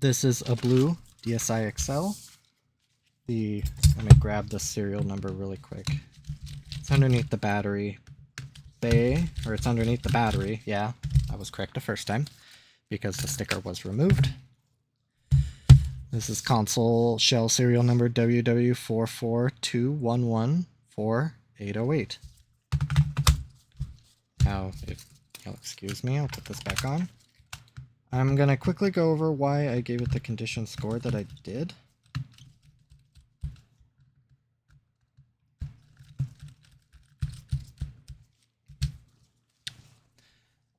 This is a blue DSi XL. Let me grab the serial number really quick. It's underneath the battery bay, or it's underneath the battery. Yeah, I was correct the first time because the sticker was removed. This is console shell serial number WW442114808. Now, if you'll excuse me, I'll put this back on. I'm going to quickly go over why I gave it the condition score that I did.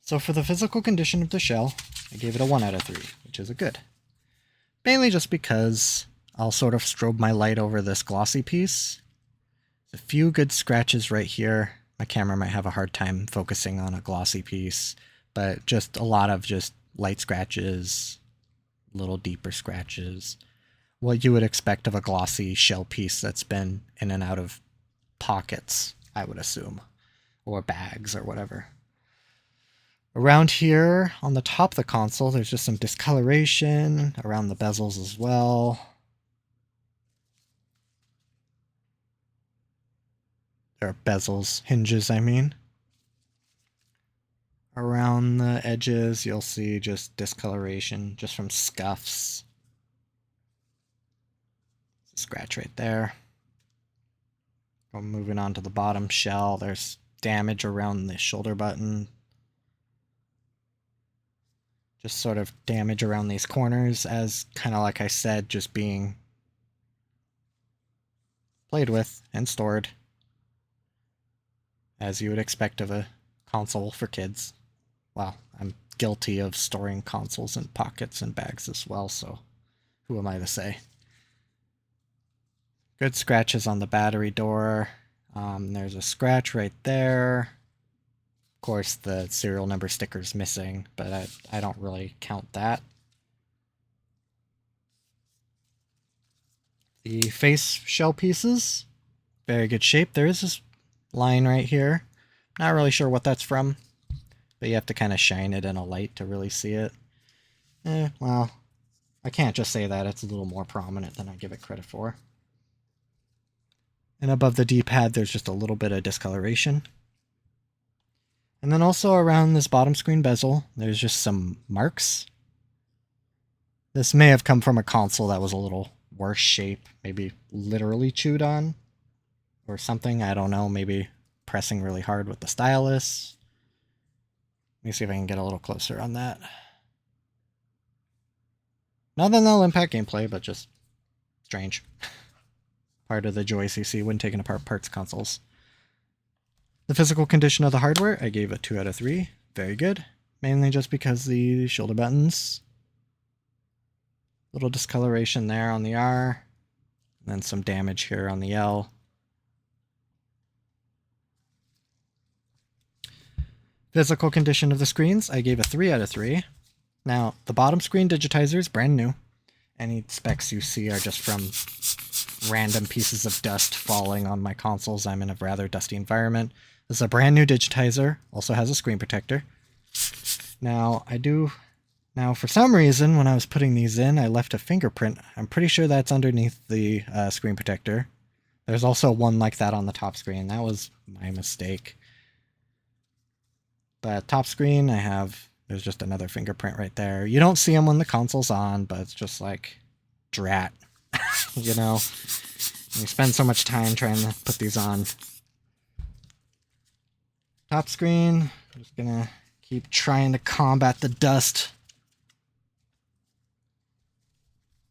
So for the physical condition of the shell, I gave it a 1 out of 3, which is a good. Mainly just because I'll sort of strobe my light over this glossy piece. A few good scratches right here. My camera might have a hard time focusing on a glossy piece, but just a lot of just light scratches, little deeper scratches. What you would expect of a glossy shell piece that's been in and out of pockets, I would assume, or bags or whatever. Around here on the top of the console, there's just some discoloration around the bezels as well. There are bezels, hinges, I mean. Around the edges, you'll see just discoloration just from scuffs. Scratch right there. Moving on to the bottom shell, there's damage around the shoulder button. Just sort of damage around these corners as kind of like I said, just being played with and stored as you would expect of a console for kids. Well, I'm guilty of storing consoles in pockets and bags as well, so who am I to say? Good scratches on the battery door. There's a scratch right there. Of course, the serial number sticker's missing, but I don't really count that. The face shell pieces, very good shape. There is this line right here. Not really sure what that's from, but you have to kind of shine it in a light to really see it. Well, I can't just say that. It's a little more prominent than I give it credit for. And above the D-pad, there's just a little bit of discoloration. And then also around this bottom screen bezel, there's just some marks. This may have come from a console that was a little worse shape, maybe literally chewed on or something. I don't know, maybe pressing really hard with the stylus. Let me see if I can get a little closer on that. Nothing that'll impact gameplay, but just strange. Part of the joy CC when taking apart parts consoles. The physical condition of the hardware, I gave a 2 out of 3. Very good. Mainly just because the shoulder buttons. Little discoloration there on the R. And then some damage here on the L. Physical condition of the screens, I gave a 3 out of 3. Now, the bottom screen digitizer is brand new. Any specs you see are just from random pieces of dust falling on my consoles. I'm in a rather dusty environment. This is a brand new digitizer, also has a screen protector. Now, for some reason, when I was putting these in, I left a fingerprint. I'm pretty sure that's underneath the screen protector. There's also one like that on the top screen. That was my mistake. But top screen, there's just another fingerprint right there. You don't see them when the console's on, but it's just like, drat. You know? You spend so much time trying to put these on. Top screen, I'm just gonna keep trying to combat the dust.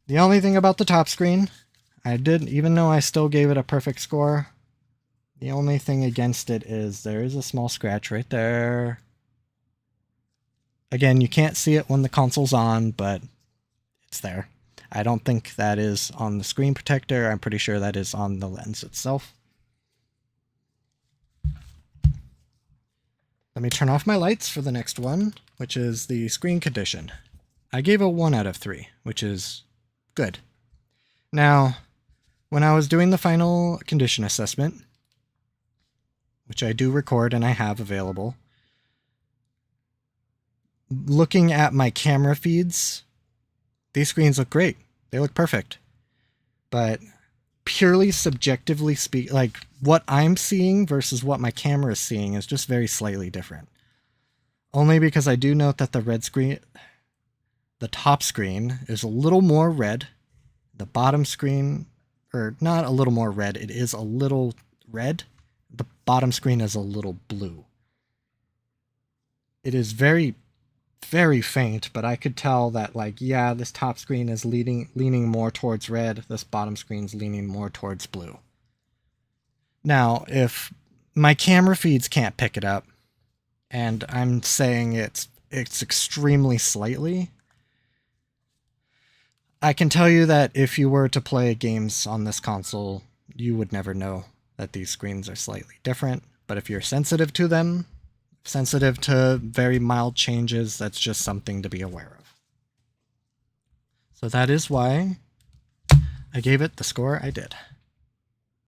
The only thing about the top screen, even though I still gave it a perfect score, the only thing against it is there is a small scratch right there. Again, you can't see it when the console's on, but it's there. I don't think that is on the screen protector. I'm pretty sure that is on the lens itself. Let me turn off my lights for the next one, which is the screen condition. I gave a 1 out of 3, which is good. Now, when I was doing the final condition assessment, which I do record and I have available, looking at my camera feeds, these screens look great. They look perfect. But purely subjectively like what I'm seeing versus what my camera is seeing is just very slightly different. Only because I do note that the top screen is a little more red. The bottom screen, or not a little more red, it is a little red. The bottom screen is a little blue. It is very, very faint, but I could tell that, like, yeah, this top screen is leaning more towards red, this bottom screen's leaning more towards blue. Now, if my camera feeds can't pick it up, and I'm saying it's extremely slightly, I can tell you that if you were to play games on this console, you would never know that these screens are slightly different. But if you're sensitive to them, sensitive to very mild changes, that's just something to be aware of. So that is why I gave it the score I did.